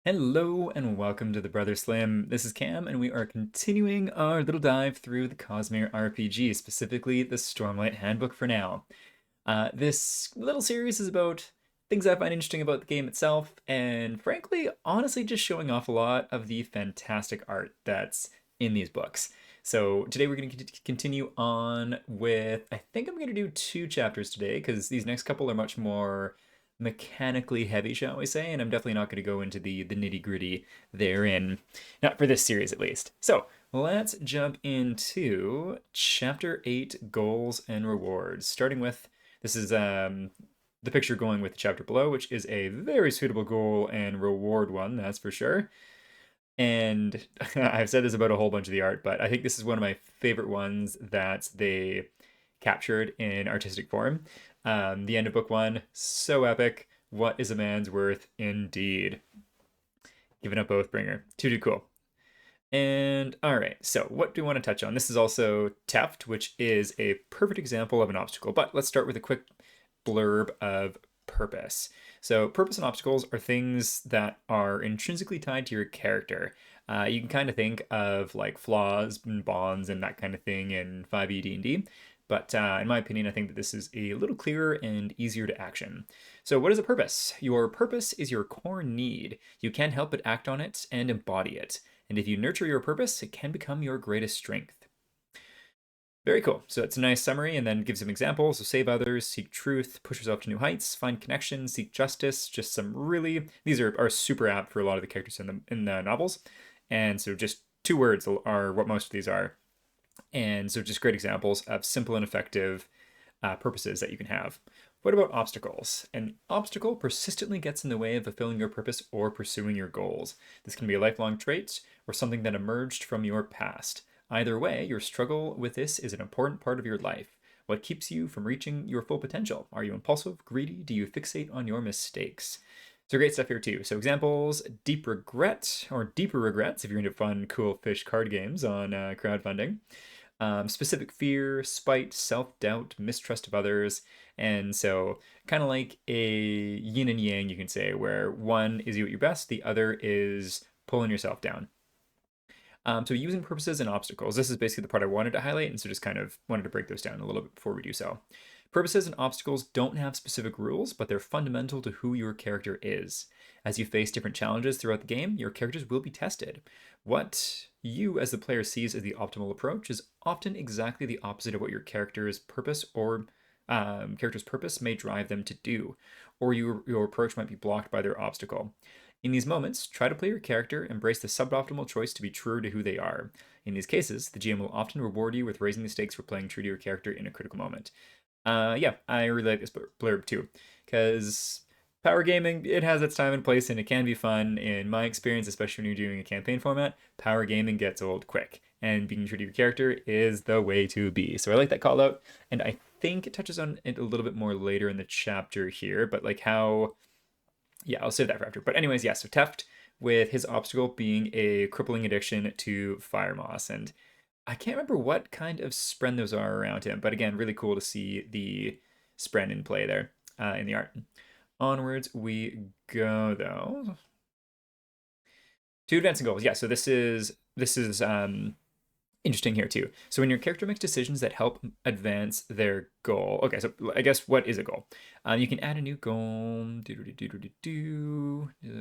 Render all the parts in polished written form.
Hello and welcome to the Brother Slam. This is Cam, and we are continuing our little dive through the Cosmere RPG, specifically the Stormlight Handbook for now. This little series is about things I find interesting about the game itself, and frankly, honestly, just showing off a lot of the fantastic art that's in these books. So today we're going to continue on with, I think I'm going to do two chapters today, because these next couple are much more mechanically heavy, shall we say, and I'm definitely not going to go into the nitty-gritty therein, not for this series at least. So let's jump into chapter 8, Goals and Rewards, starting with this is the picture going with the chapter below, which is a very suitable goal and reward one, that's for sure. And I've said this about a whole bunch of the art, but I think this is one of my favorite ones that they captured in artistic form. The end of book one, so epic. What is a man's worth indeed? Giving up Oathbringer. Too cool. And all right, so what do we want to touch on? This is also Teft, which is a perfect example of an obstacle. But let's start with a quick blurb of purpose. So, purpose and obstacles are things that are intrinsically tied to your character. You can kind of think of like flaws and bonds and that kind of thing in 5e D&D. But in my opinion, I think that this is a little clearer and easier to action. So, what is a purpose? Your purpose is your core need. You can't help but act on it and embody it. And if you nurture your purpose, it can become your greatest strength. Very cool. So it's a nice summary and then gives some examples. So save others, seek truth, push yourself to new heights, find connections, seek justice. Just some really, these are super apt for a lot of the characters in the novels. And so just two words are what most of these are. And so just great examples of simple and effective purposes that you can have. What about obstacles? An obstacle persistently gets in the way of fulfilling your purpose or pursuing your goals. This can be a lifelong trait or something that emerged from your past. Either way, your struggle with this is an important part of your life. What keeps you from reaching your full potential? Are you impulsive, greedy? Do you fixate on your mistakes? So great stuff here too. So examples, deep regret or deeper regrets if you're into fun, cool fish card games on crowdfunding. Specific fear, spite, self-doubt, mistrust of others. And so kind of like a yin and yang, you can say, where one is you at your best, the other is pulling yourself down. So using purposes and obstacles. This is basically the part I wanted to highlight, and so just kind of wanted to break those down a little bit before we do so. Purposes and obstacles don't have specific rules, but they're fundamental to who your character is. As you face different challenges throughout the game, your characters will be tested. What you, as the player, sees as the optimal approach is often exactly the opposite of what your character's purpose may drive them to do, or your approach might be blocked by their obstacle. In these moments, try to play your character, embrace the suboptimal choice to be true to who they are. In these cases, the GM will often reward you with raising the stakes for playing true to your character in a critical moment. Yeah, I really like this blurb too, because power gaming, it has its time and place and it can be fun. In my experience, especially when you're doing a campaign format, power gaming gets old quick, and being true to your character is the way to be. So I like that call out, and I think it touches on it a little bit more later in the chapter here, but like how yeah, I'll save that for after. But anyways, yeah, so Teft with his obstacle being a crippling addiction to fire moss. And I can't remember what kind of spren those are around him, but again, really cool to see the spren in play there in the art. Onwards we go though. To advancing goals. Yeah, so this is interesting here too. So when your character makes decisions that help advance their goal. Okay, so I guess what is a goal? You can add a new goal.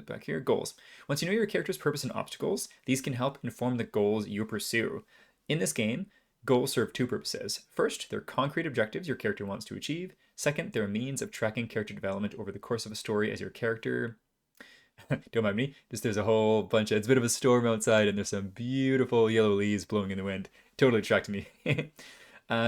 Back here, goals. Once you know your character's purpose and obstacles, these can help inform the goals you pursue. In this game, goals serve two purposes. First, they're concrete objectives your character wants to achieve. Second, they're a means of tracking character development over the course of a story as your character don't mind me. Just there's a whole bunch of it's a bit of a storm outside, and there's some beautiful yellow leaves blowing in the wind. Totally attracted me.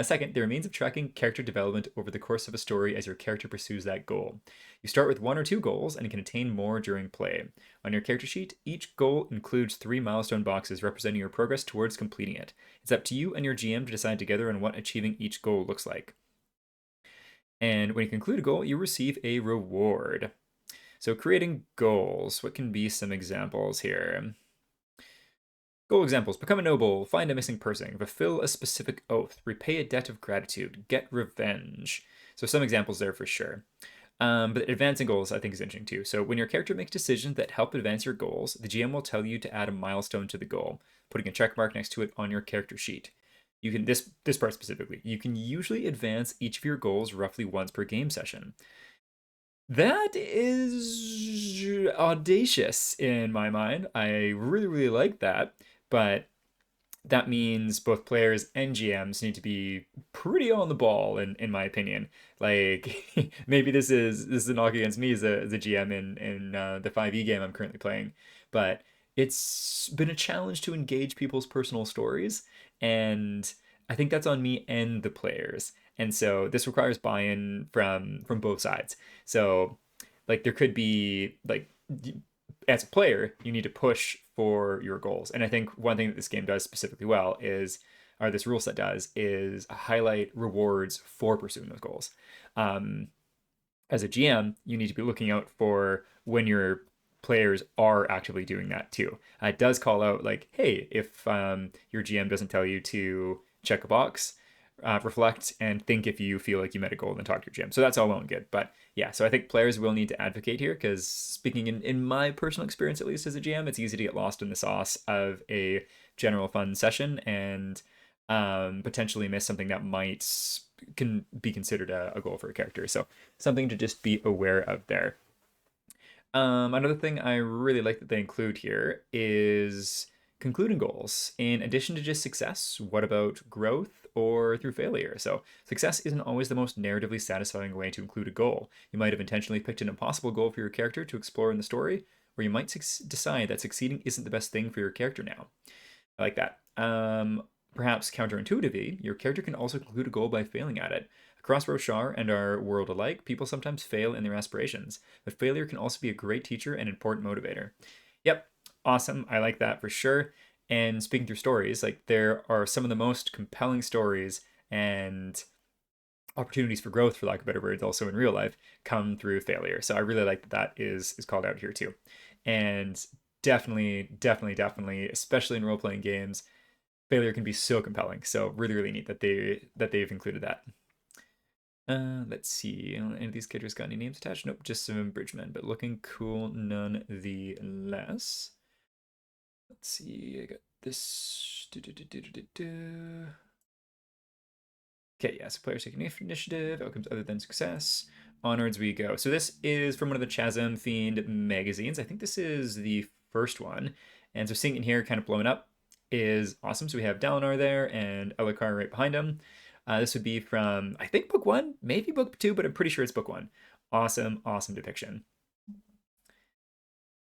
Second, there are means of tracking character development over the course of a story as your character pursues that goal. You start with one or two goals and can attain more during play. On your character sheet, each goal includes 3 milestone boxes representing your progress towards completing it. It's up to you and your GM to decide together on what achieving each goal looks like. And when you conclude a goal, you receive a reward. So creating goals, what can be some examples here? Goal examples: become a noble, find a missing person, fulfill a specific oath, repay a debt of gratitude, get revenge. So some examples there for sure. But advancing goals, I think, is interesting too. So when your character makes decisions that help advance your goals, the GM will tell you to add a milestone to the goal, putting a check mark next to it on your character sheet. You can this part specifically. You can usually advance each of your goals roughly once per game session. That is audacious in my mind. I really like that, but that means both players and GMs need to be pretty on the ball, in my opinion. Like maybe this is a knock against me as a GM in the 5e game I'm currently playing, but it's been a challenge to engage people's personal stories, and I think that's on me and the players. And so this requires buy-in from both sides. So like there could be like as a player, you need to push for your goals. And I think one thing that this game does specifically well is, or this rule set does, is highlight rewards for pursuing those goals. Um, as a GM, you need to be looking out for when your players are actively doing that too. It does call out like, hey, if your GM doesn't tell you to check a box, reflect and think if you feel like you met a goal and then talk to your GM. So that's all well and good. But yeah, so I think players will need to advocate here because speaking in my personal experience, at least as a GM, it's easy to get lost in the sauce of a general fun session and potentially miss something that might can be considered a goal for a character. So something to just be aware of there. Another thing I really like that they include here is concluding goals. In addition to just success, what about growth or through failure? So, success isn't always the most narratively satisfying way to include a goal. You might have intentionally picked an impossible goal for your character to explore in the story, or you might decide that succeeding isn't the best thing for your character now. I like that. Perhaps counterintuitively, your character can also conclude a goal by failing at it. Across Roshar and our world alike, people sometimes fail in their aspirations, but failure can also be a great teacher and important motivator. Yep, awesome. I like that for sure. And speaking through stories, like there are some of the most compelling stories and opportunities for growth, for lack of better words, also in real life, come through failure. So I really like that that is called out here too. And definitely, especially in role playing games, failure can be so compelling. So really neat that they've included that. Let's see. Any of these characters got any names attached? Nope, just some bridgemen, but looking cool none the less. Let's see. I got this. Okay, yeah, so players taking initiative, outcomes other than success. Onwards we go. So this is from one of the Chasm Fiend magazines. I think this is the first one. And so seeing it here kind of blowing up is awesome. So we have Dalinar there and Elokar right behind him. This would be from, I think, book one, maybe book two, but I'm pretty sure it's book one. Awesome depiction.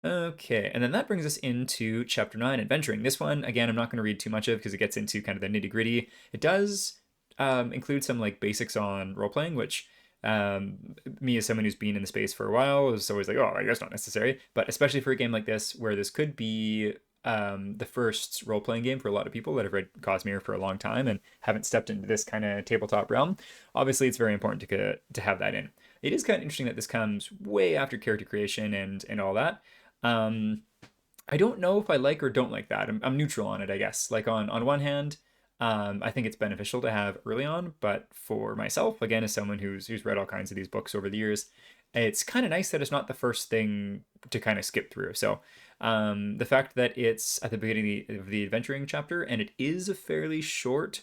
Okay, and then that brings us into Chapter 9, Adventuring. This one, again, I'm not going to read too much of because it gets into kind of the nitty-gritty. It does include some like basics on role-playing, which me as someone who's been in the space for a while is always like, oh, I guess not necessary. But especially for a game like this, where this could be the first role-playing game for a lot of people that have read Cosmere for a long time and haven't stepped into this kind of tabletop realm, obviously it's very important to have that in. It is kind of interesting that this comes way after character creation and all that. I don't know if I like or don't like that. I'm neutral on it, I guess. Like on one hand, I think it's beneficial to have early on, but for myself, again, as someone who's read all kinds of these books over the years, it's kind of nice that it's not the first thing to kind of skip through. So the fact that it's at the beginning of the adventuring chapter and it is a fairly short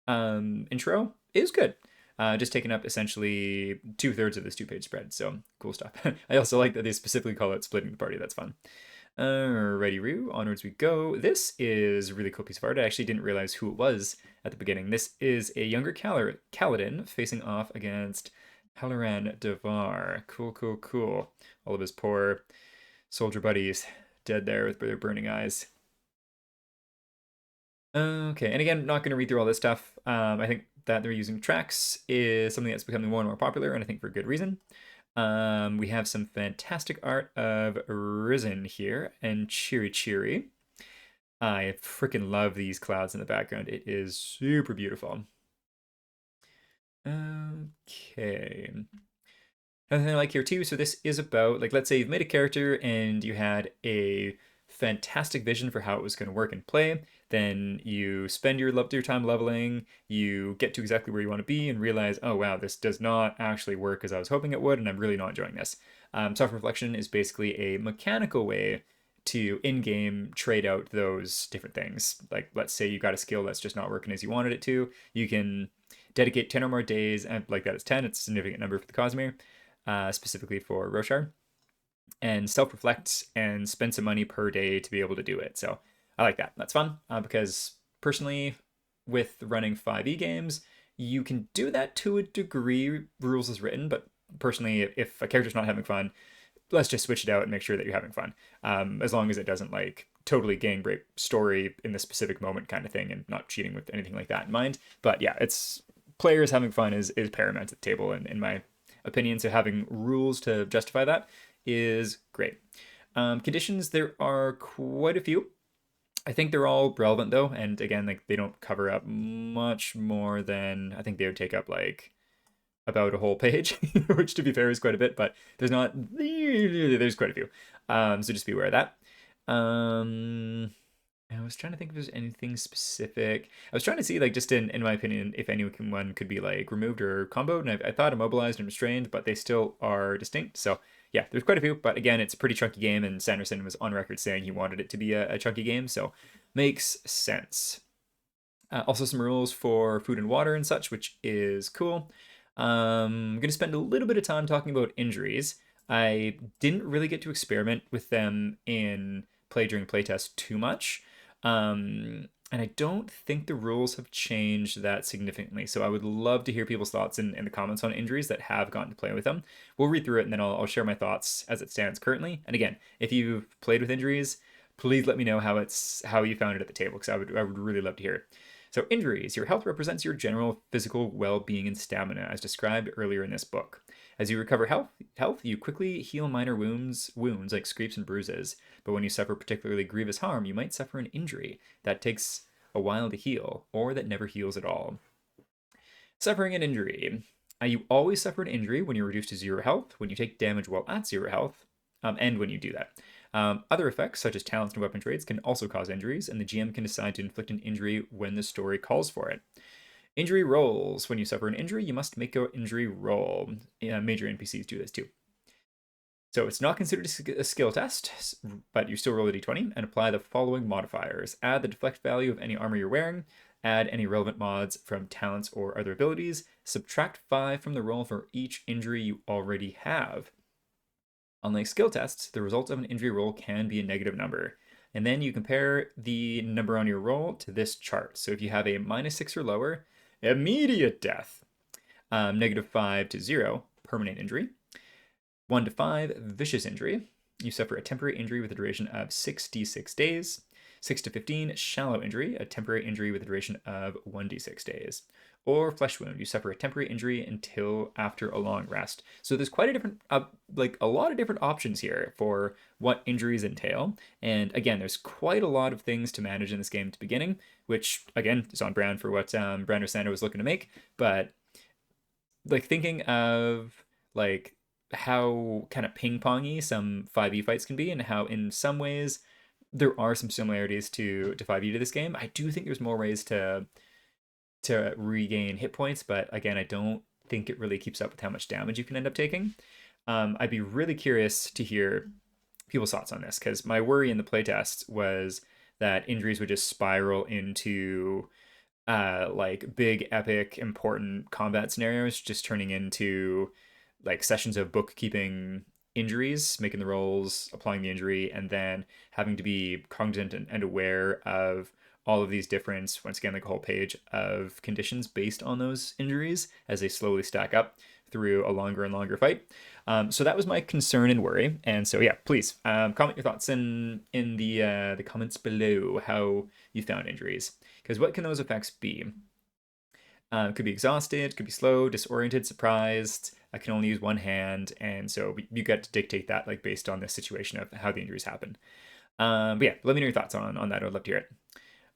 intro is good. Just taking up essentially 2/3 of this 2-page spread. So cool stuff. I also like that they specifically call it splitting the party. That's fun. Ready, Roo. Onwards we go. This is a really cool piece of art. I actually didn't realize who it was at the beginning. This is a younger Kaladin facing off against Halloran Devar. Cool. All of his poor soldier buddies dead there with their burning eyes. Okay, and again, not going to read through all this stuff. I think that they're using tracks is something that's becoming more and more popular, and I think for good reason. We have some fantastic art of Risen here and Cheery. I freaking love these clouds in the background. It is super beautiful. Okay. Another thing I like here too, so this is about, like, let's say you've made a character and you had a fantastic vision for how it was going to work and play. then you spend your time leveling, you get to exactly where you want to be and realize, oh wow, this does not actually work as I was hoping it would, and I'm really not enjoying this. Self-reflection is basically a mechanical way to in-game trade out those different things. Like, let's say you got a skill that's just not working as you wanted it to, you can dedicate 10 or more days, and like that is 10, it's a significant number for the Cosmere, specifically for Roshar, and self-reflect and spend some money per day to be able to do it. So I like that. That's fun, because personally, with running 5e games, you can do that to a degree, rules is written, but personally, if a character's not having fun, let's just switch it out and make sure that you're having fun. As long as it doesn't like totally gang break story in the specific moment kind of thing, and not cheating with anything like that in mind. But yeah, it's players having fun is paramount at the table, in my opinion. So having rules to justify that is great. Conditions, there are quite a few. I think they're all relevant though, and again, like they don't cover up much more than, I think they would take up like about a whole page, which to be fair is quite a bit, but there's quite a few. So just be aware of that. I was trying to think if there's anything specific. I was trying to see, like, just in my opinion, if anyone could be like removed or comboed, and I thought immobilized and restrained, but they still are distinct. So yeah, there's quite a few, but again, it's a pretty chunky game, and Sanderson was on record saying he wanted it to be a chunky game, so makes sense. Also some rules for food and water and such, which is cool. I'm going to spend a little bit of time talking about injuries. I didn't really get to experiment with them in play during playtest too much. And I don't think the rules have changed that significantly. So I would love to hear people's thoughts in the comments on injuries that have gotten to play with them. We'll read through it, and then I'll share my thoughts as it stands currently. And again, if you've played with injuries, please let me know how you found it at the table, because I would really love to hear it. So injuries, your health represents your general physical well-being and stamina, as described earlier in this book. As you recover health, you quickly heal minor wounds like scrapes and bruises. But when you suffer particularly grievous harm, you might suffer an injury that takes a while to heal, or that never heals at all. Suffering an injury. You always suffer an injury when you're reduced to 0 health, when you take damage while at 0 health, and when you do that. Other effects, such as talents and weapon trades, can also cause injuries, and the GM can decide to inflict an injury when the story calls for it. Injury rolls. When you suffer an injury, you must make an injury roll. Major NPCs do this too. So it's not considered a skill test, but you still roll a d20 and apply the following modifiers. Add the deflect value of any armor you're wearing, add any relevant mods from talents or other abilities, subtract 5 from the roll for each injury you already have. Unlike skill tests, the result of an injury roll can be a negative number. And then you compare the number on your roll to this chart. So if you have a -6 or lower, immediate death. -5 to 0, permanent injury. 1 to 5, vicious injury. You suffer a temporary injury with a duration of 66 days. 6 to 15, shallow injury, a temporary injury with a duration of 1d6 days. Or flesh wound, you suffer a temporary injury until after a long rest. So there's quite a different, a lot of different options here for what injuries entail. And again, there's quite a lot of things to manage in this game at the beginning, which again is on brand for what Brando Sando was looking to make. But like thinking of like how kind of ping-pongy some 5e fights can be, and how in some ways there are some similarities to 5e to this game. I do think there's more ways to regain hit points, but again, I don't think it really keeps up with how much damage you can end up taking. I'd be really curious to hear people's thoughts on this, because my worry in the playtest was that injuries would just spiral into like big, epic, important combat scenarios, just turning into like sessions of bookkeeping injuries, making the rolls, applying the injury, and then having to be cognizant and aware of all of these different, once again, like a whole page of conditions based on those injuries as they slowly stack up through a longer and longer fight. So that was my concern and worry. And so yeah, please comment your thoughts in the comments below how you found injuries, because what can those effects be? Could be exhausted, could be slow, disoriented, surprised. I can only use one hand, and so you get to dictate that like based on the situation of how the injuries happen. But yeah, let me know your thoughts on that. I'd love to hear it.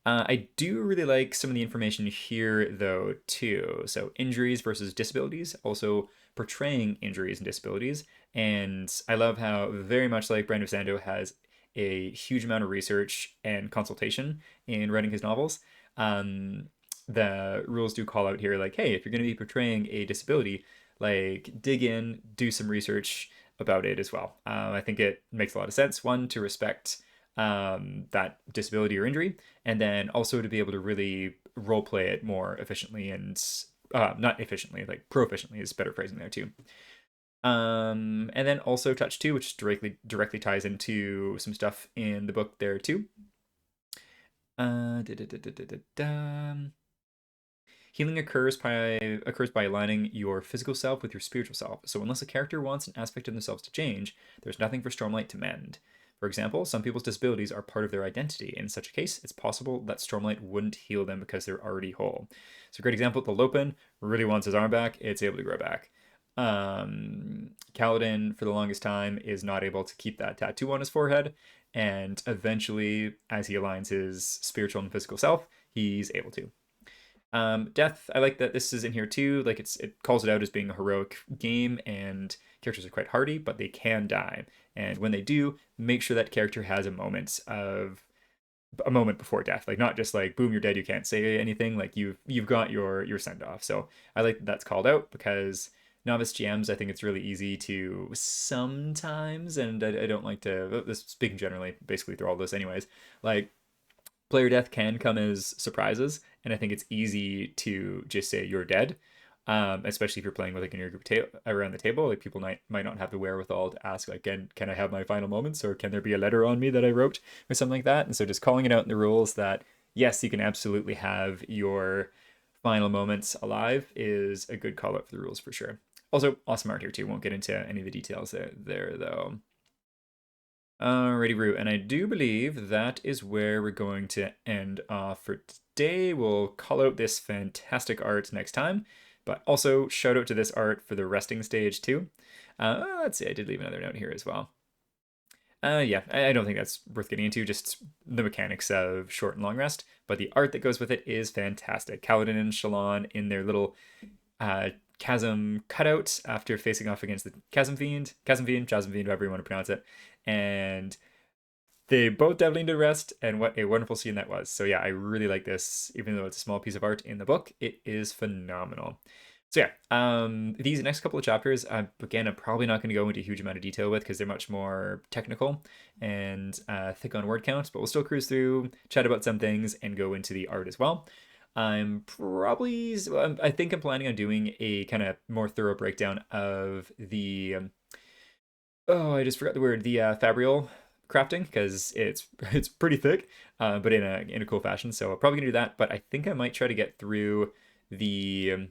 I do really like some of the information here, though, too. So injuries versus disabilities, also portraying injuries and disabilities. And I love how, very much like Brando Sando has a huge amount of research and consultation in writing his novels. The rules do call out here, like, hey, if you're going to be portraying a disability, like, dig in, do some research about it as well. I think it makes a lot of sense. One, to respect that disability or injury, and then also to be able to really role play it more efficiently and not efficiently, like proficiently is better phrasing there too. And then also touch two, which directly ties into some stuff in the book there too. Healing occurs by aligning your physical self with your spiritual self. So unless a character wants an aspect of themselves to change, there's nothing for Stormlight to mend. For example, some people's disabilities are part of their identity. In such a case, it's possible that Stormlight wouldn't heal them because they're already whole. So a great example, the Lopin really wants his arm back. It's able to grow back. Kaladin, for the longest time, is not able to keep that tattoo on his forehead. And eventually, as he aligns his spiritual and physical self, he's able to. Death, I like that this is in here too. Like it calls it out as being a heroic game, and characters are quite hardy, but they can die. And when they do, make sure that character has a moment before death. Like not just like boom, you're dead, you can't say anything. Like you've got your send off. So I like that's called out because novice GMs, I think it's really easy to sometimes, and I don't like to. This speaking generally, basically through all this, anyways. Like player death can come as surprises, and I think it's easy to just say you're dead, especially if you're playing with like in your group around the table. Like people might not have the wherewithal to ask like, can I have my final moments, or can there be a letter on me that I wrote, or something like that. And so just calling it out in the rules that yes, you can absolutely have your final moments alive is a good call out for the rules for sure. Also, awesome art here too. Won't get into any of the details there though. Alrighty, Root, and I do believe that is where we're going to end off for today. We'll call out this fantastic art next time, but also shout out to this art for the resting stage too. Let's see, I did leave another note here as well. Yeah, I don't think that's worth getting into, just the mechanics of short and long rest, but the art that goes with it is fantastic. Kaladin and Shallan in their little chasm cutout after facing off against the Chasm Fiend, however you want to pronounce it, and they both definitely need rest, and what a wonderful scene that was. So yeah, I really like this, even though it's a small piece of art in the book, it is phenomenal. So yeah, these next couple of chapters, again, I'm probably not going to go into a huge amount of detail with because they're much more technical and thick on word count, but we'll still cruise through, chat about some things, and go into the art as well. I think I'm planning on doing a kind of more thorough breakdown of the, oh, I just forgot the word, the Fabrial crafting, because it's pretty thick, but in a cool fashion. So I'm probably gonna do that, but I think I might try to get through the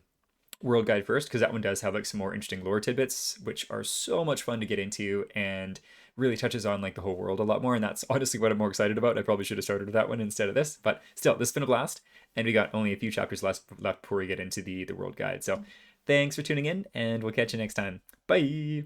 world guide first, because that one does have like some more interesting lore tidbits, which are so much fun to get into and really touches on like the whole world a lot more. And that's honestly what I'm more excited about. I probably should have started with that one instead of this, but still, this has been a blast. And we got only a few chapters left before we get into the world guide. So thanks for tuning in, and we'll catch you next time. Bye.